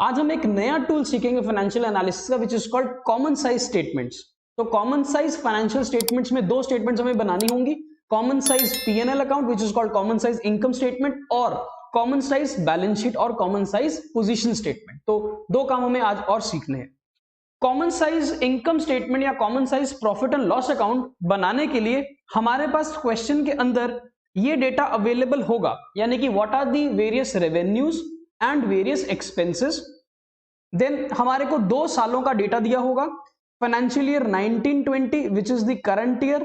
आज हम एक नया टूल सीखेंगे फाइनेंशियल एनालिसिस का, which is called common size statements. तो कॉमन साइज फाइनेंशियल स्टेटमेंट्स में दो स्टेटमेंट्स हमें बनानी होंगी, common size PNL account which is called common size income statement, और कॉमन साइज बैलेंस शीट और कॉमन साइज पोजीशन स्टेटमेंट। तो दो काम हमें आज और सीखने हैं। कॉमन साइज इनकम स्टेटमेंट या common size profit and loss account बनाने के लिए हमारे पास क्वेश्चन के अंदर ये डेटा अवेलेबल होगा, यानी कि what are the various revenues and various expenses. Then हमारे को 2 सालों का डेटा दिया होगा, financial year 1920 which is the current year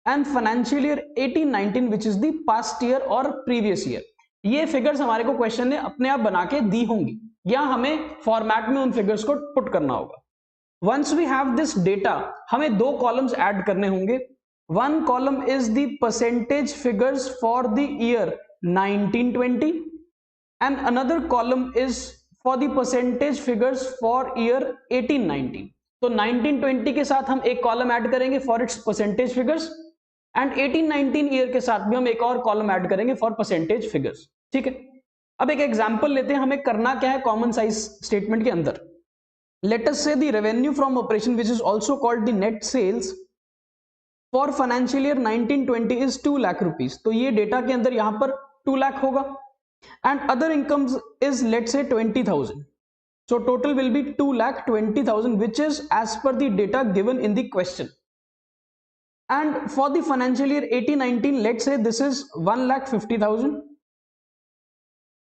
and financial year 1819 which is the past year और प्रीवियस ईयर। ये फिगर्स हमारे को क्वेश्चन ने अपने आप बना के दी होंगी या हमें फॉर्मेट में उन फिगर्स को पुट करना होगा। Once we have this data, हमें 2 कॉलम्स ऐड करने होंगे। One column is the percentage figures for the year 1920 and another column is for the percentage figures for year 1819। तो 1920 के साथ हम एक कॉलम ऐड करेंगे for its percentage figures and 1819 year के साथ भी हम एक और कॉलम ऐड करेंगे फॉर परसेंटेज फिगर्स। ठीक है, अब एक एग्जांपल लेते हैं, हमें करना क्या है कॉमन साइज स्टेटमेंट के अंदर। Let us say the revenue from operation which is also called the net sales for financial year 1920 is 2 lakh rupees. तो ये डेटा के अंदर यहां पर 2 लाख होगा and other incomes is let's say 20,000, so total will be 2,20,000 which is as per the data given in the question। and for the financial year 1819 let's say this is 1,50,000,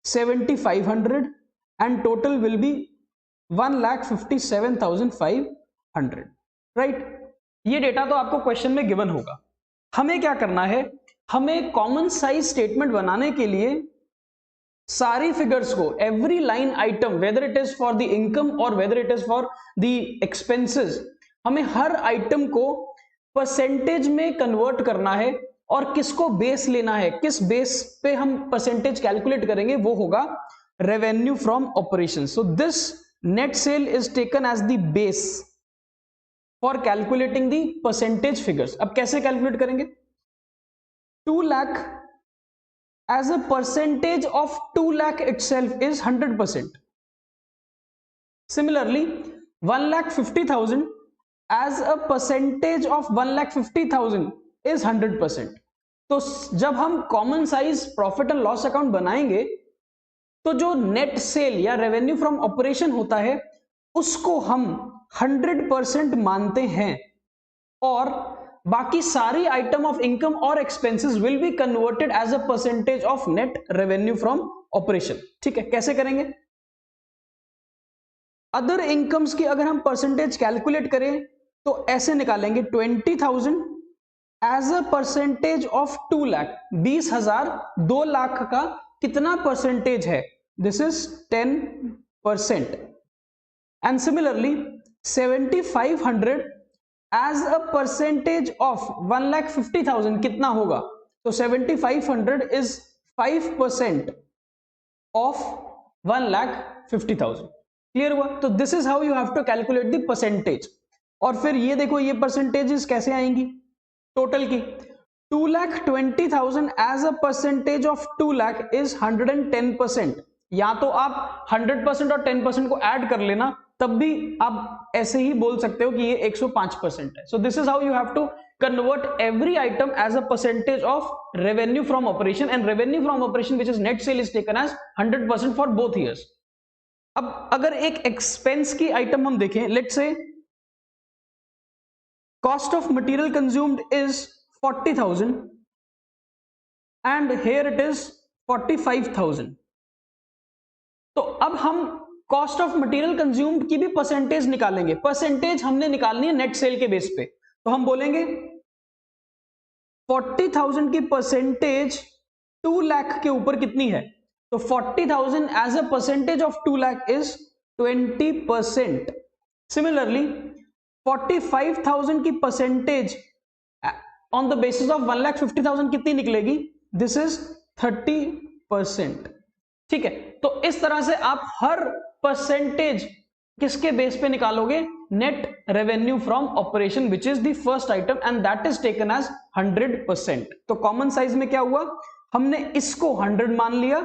7,500 and total will be 1,57,500, right? ये data तो आपको question में given होगा। हमें क्या करना है, हमें कॉमन साइज स्टेटमेंट बनाने के लिए सारी फिगर्स को, every line item, whether it is for the income और whether it is for the expenses, हमें हर आइटम को परसेंटेज में कन्वर्ट करना है। और किसको बेस लेना है, किस बेस पे हम परसेंटेज कैलकुलेट करेंगे, वो होगा revenue from operation. So this net sale is taken as the base for calculating the percentage figures. अब कैसे कैलकुलेट करेंगे, 2 lakh as a percentage of 2 lakh itself is 100%. Similarly, 1,50,000 as a percentage of 1,50,000 is 100%. तो जब हम common size profit and loss account बनाएंगे तो जो net cell या रेवेन्यू फ्रॉम ऑपरेशन होता है उसको हम 100% मानते हैं और बाकी सारी आइटम ऑफ इनकम और expenses will be converted as a percentage of net revenue from operation. ठीक है, कैसे करेंगे, अदर इनकम्स की अगर हम परसेंटेज कैलकुलेट करें तो ऐसे निकालेंगे, 20,000 as a percentage of 2 lakh, 20,000 2 lakh का कितना परसेंटेज है, this is 10%। And similarly 7,500 as a percentage of 1,50,000 कितना होगा, तो 7,500 इज 5% ऑफ 1,50,000। क्लियर हुआ? तो this is how you have to calculate the percentage. और फिर ये देखो, ये परसेंटेजेस कैसे आएंगी टोटल की, 2,20,000 as a percentage of 2 lakh is 110%। या तो आप 100% और 10% को ऐड कर लेना, तब भी आप ऐसे ही बोल सकते हो कि ये 105% है। So this is how you have to convert every item as a percentage of revenue from operation and revenue from operation which is net sale is taken as 100% for both years. अब अगर एक expense की item हम देखें, let's say cost of material consumed is 40,000 and here it is 45,000। तो अब हम cost of material consumed की भी परसेंटेज निकालेंगे। परसेंटेज हमने निकालनी है नेट सेल के बेस पे, तो हम बोलेंगे 40,000 की परसेंटेज 2 लाख के ऊपर कितनी है, तो 40,000 as a percentage of 2 lakh is 20%। Similarly 45,000 की percentage on the basis of 1,50,000 कितनी निकलेगी, दिस इज 30%। ठीक है, तो इस तरह से आप हर परसेंटेज किसके बेस पे निकालोगे, net revenue from operation which is the first item and that is taken as 100%। तो कॉमन साइज में क्या हुआ, हमने इसको 100 मान लिया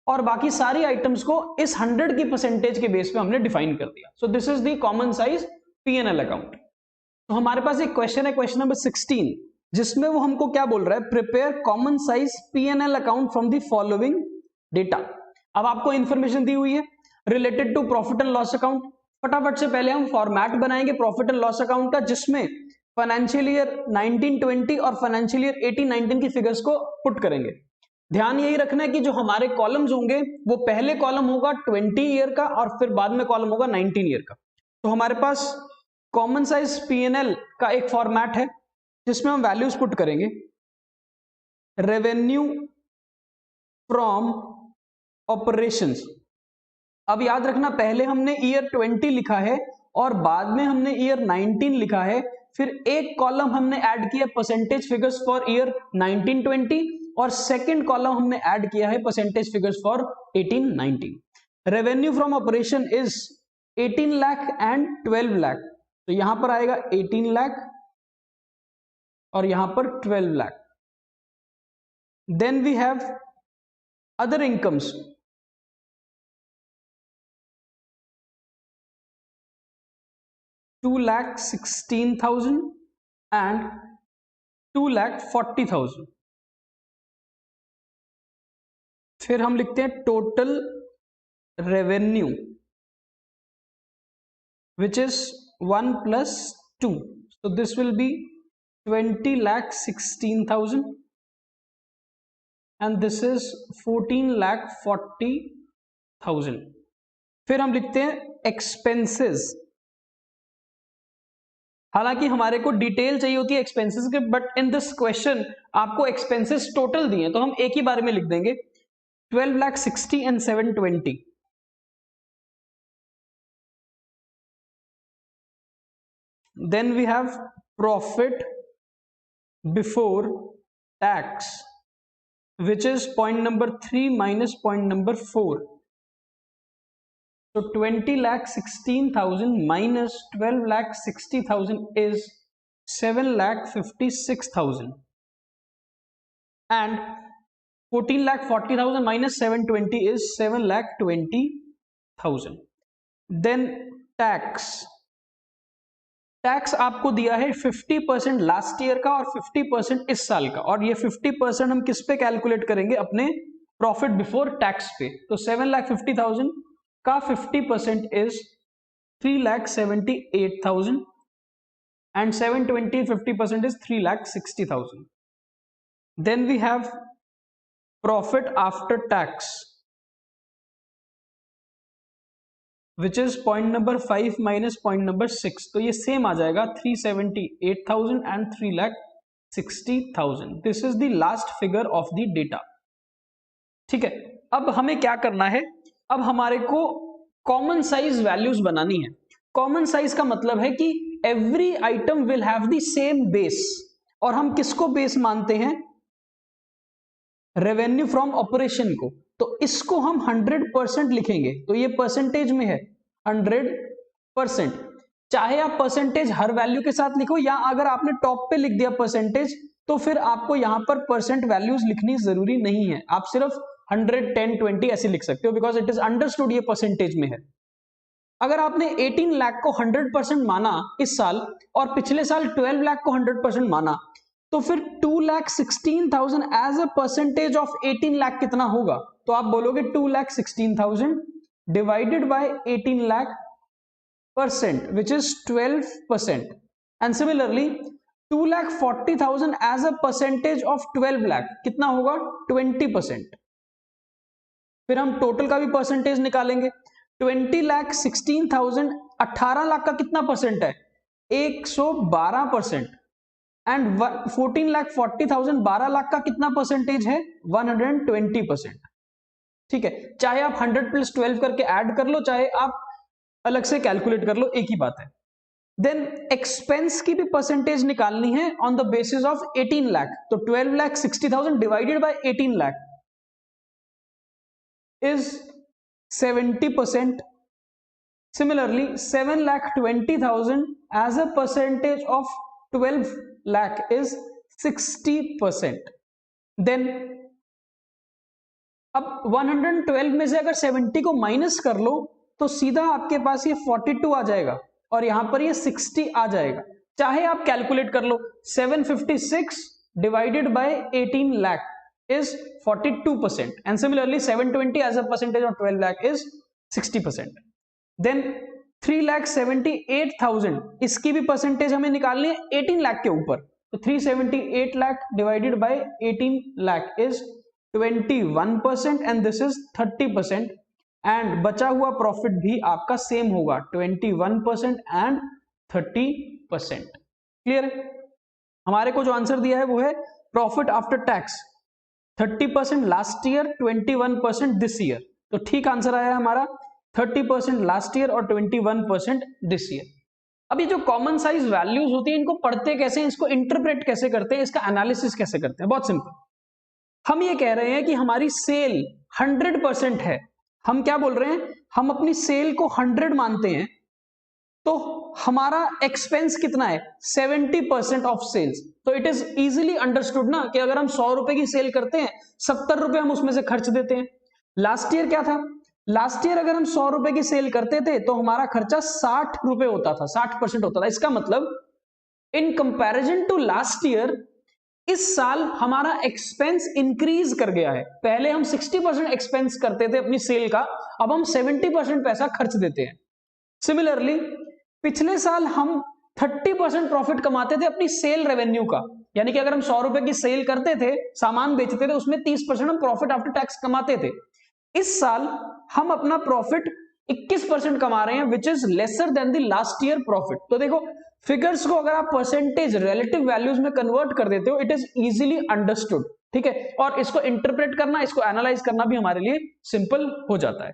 और बाकी सारी आइटम्स को इस 100 की परसेंटेज के बेस पे हमने डिफाइन कर दिया। सो this is the common size P&L account. तो हमारे पास एक क्वेश्चन है, क्वेश्चन नंबर 16, जिसमें वो हमको क्या बोल रहा है, prepare common size P&L account from the following data. अब आपको इंफॉर्मेशन दी हुई है related to profit and loss account. फटाफट से पहले हम फॉर्मेट बनाएंगे प्रॉफिट एंड लॉस अकाउंट का, जिसमें फाइनेंशियल ईयर 1920 और फाइनेंशियल ईयर 1819 की फिगर्स को पुट करेंगे। ध्यान यही रखना है कि जो हमारे कॉलम्स होंगे वो पहले कॉलम होगा 20 ईयर का और फिर बाद में कॉलम होगा 19 ईयर का। तो हमारे पास कॉमन साइज P&L का एक फॉर्मेट है जिसमें हम वैल्यूज पुट करेंगे। Revenue from operations. अब याद रखना, पहले हमने ईयर 20 लिखा है और बाद में हमने ईयर 19 लिखा है, फिर एक कॉलम हमने ऐड किया परसेंटेज फिगर्स फॉर ईयर 1920 और सेकंड कॉलम हमने ऐड किया है percentage figures for 1819। Revenue from operation is 18 lakh and 12 lakh, तो यहां पर आएगा 18 लाख और यहां पर 12 lakh. Then we have other incomes, $2,16,000 and $2,40,000। फिर हम लिखते हैं total revenue which is 1 + 2, so this will be 20,16,000 and this is 14,40,000। फिर हम लिखते हैं एक्सपेंसेस। हालांकि हमारे को डिटेल चाहिए होती है एक्सपेंसेस के, बट इन दिस क्वेश्चन आपको एक्सपेंसेस टोटल दिए हैं तो हम एक ही बारे में लिख देंगे 12,60,000 and 720। Then we have profit before tax, which is point number 3 minus point number 4. So 20,16,000 minus 12,60,000 is 7,56,000 and 14,40,000 minus 720 is 7,20,000। Then tax आपको दिया है 50% लास्ट ईयर का और 50% इस साल का, और ये 50% हम किस पे कैलकुलेट करेंगे, अपने प्रॉफिट बिफोर टैक्स पे। तो 7,50,000 का 50% is 3,78,000 and 720 50% is 3,60,000। Then we have profit after tax, which is point number 5 minus point number 6, तो ये सेम आ जाएगा 378,000 and 3,60,000। This is the last figure of the data. ठीक है, अब हमें क्या करना है, अब हमारे को कॉमन साइज वैल्यूज बनानी है। कॉमन साइज का मतलब है कि every item will have the same base, और हम किसको बेस मानते हैं, रेवेन्यू फ्रॉम ऑपरेशन को। तो इसको हम 100% लिखेंगे, तो ये परसेंटेज में है 100%। चाहे आप परसेंटेज हर वैल्यू के साथ लिखो, या अगर आपने टॉप पे लिख दिया परसेंटेज तो फिर आपको यहां पर परसेंट वैल्यूज लिखनी जरूरी नहीं है, आप सिर्फ 100, 10, 20 ऐसे लिख सकते हो, बिकॉज इट इज अंडरस्टूड ये परसेंटेज में है। अगर आपने 18 लाख को 100% माना इस साल और पिछले साल 12 लाख को 100% माना, तो फिर 2,16,000 as a percentage of 18 lakh कितना होगा, तो आप बोलोगे 2,16,000 divided by 18 lakh percent which is 12%। And similarly 2,40,000 as a percentage of 12 lakh कितना होगा, 20%। फिर हम टोटल का भी परसेंटेज निकालेंगे। 20,16,000 18 लाख का कितना परसेंट है, 112%। एंड 14,40,000 12 लाख का कितना परसेंटेज है, 120%। ठीक है, चाहे आप 100 + 12 करके ऐड कर लो, चाहे आप अलग से कैलकुलेट कर लो, एक ही बात है। देन एक्सपेंस की भी परसेंटेज निकालनी है on the basis of 18 lakh, तो 12,60,000 divided by 18 lakh is 70%. Similarly 7,20,000 as a percentage of 12 lakh is 60%. Then अब 112 में से अगर 70 को माइनस कर लो तो सीधा आपके पास ये 42 आ जाएगा और यहां पर ये 60 आ जाएगा। चाहे आप कैलकुलेट कर लो, 756 divided by 18 lakh is 42%, and similarly 720 as a percentage of 12 lakh is 60%. Then 3,78,000 इसकी भी परसेंटेज हमें निकालनी है 18 लाख के ऊपर, तो 378 lakh divided by 18 lakh is 21% and this is 30%, and बचा हुआ प्रॉफिट भी आपका सेम होगा 21% एंड 30%। क्लियर है? हमारे को जो आंसर दिया है वो है profit after tax 30% last year, 21% this year. तो ठीक आंसर आया हमारा 30% लास्ट ईयर और 21% दिस ईयर। अब ये जो कॉमन साइज वैल्यूज होती है इनको पढ़ते कैसे हैं, इसको इंटरप्रेट कैसे करते हैं, इसका एनालिसिस कैसे करते हैं? बहुत सिंपल। हम ये कह रहे हैं कि हमारी सेल 100% है। हम क्या बोल रहे हैं? हम अपनी सेल को 100 मानते हैं, तो हमारा एक्सपेंस कितना है? 70% ऑफ सेल्स। तो इट इज इजीली अंडरस्टूड ना कि अगर हम 100 रुपए की सेल करते हैं, 70 रुपए हम उसमें से खर्च देते हैं। लास्ट ईयर क्या था? लास्ट ईयर अगर हम 100 रुपए की सेल करते थे तो हमारा खर्चा 60 रुपए होता था, 60% होता था। इसका मतलब in comparison to last year इस साल हमारा एक्सपेंस इंक्रीज कर गया है। पहले हम 60% एक्सपेंस करते थे अपनी सेल का, अब हम 70% पैसा खर्च देते हैं। सिमिलरली पिछले साल हम 30% प्रॉफिट कमाते थे अपनी सेल रेवेन्यू का, यानी कि अगर हम 100 रुपए की सेल करते थे, सामान बेचते थे, उसमें 30% हम प्रॉफिट आफ्टर टैक्स कमाते थे। इस साल हम अपना प्रॉफिट 21% कमा रहे हैं, which is lesser than the last year profit. तो देखो फिगर्स को अगर आप परसेंटेज रिलेटिव वैल्यूज में कन्वर्ट कर देते हो, इट इज इजीली अंडरस्टूड। ठीक है, और इसको इंटरप्रेट करना, इसको एनालाइज करना भी हमारे लिए सिंपल हो जाता है।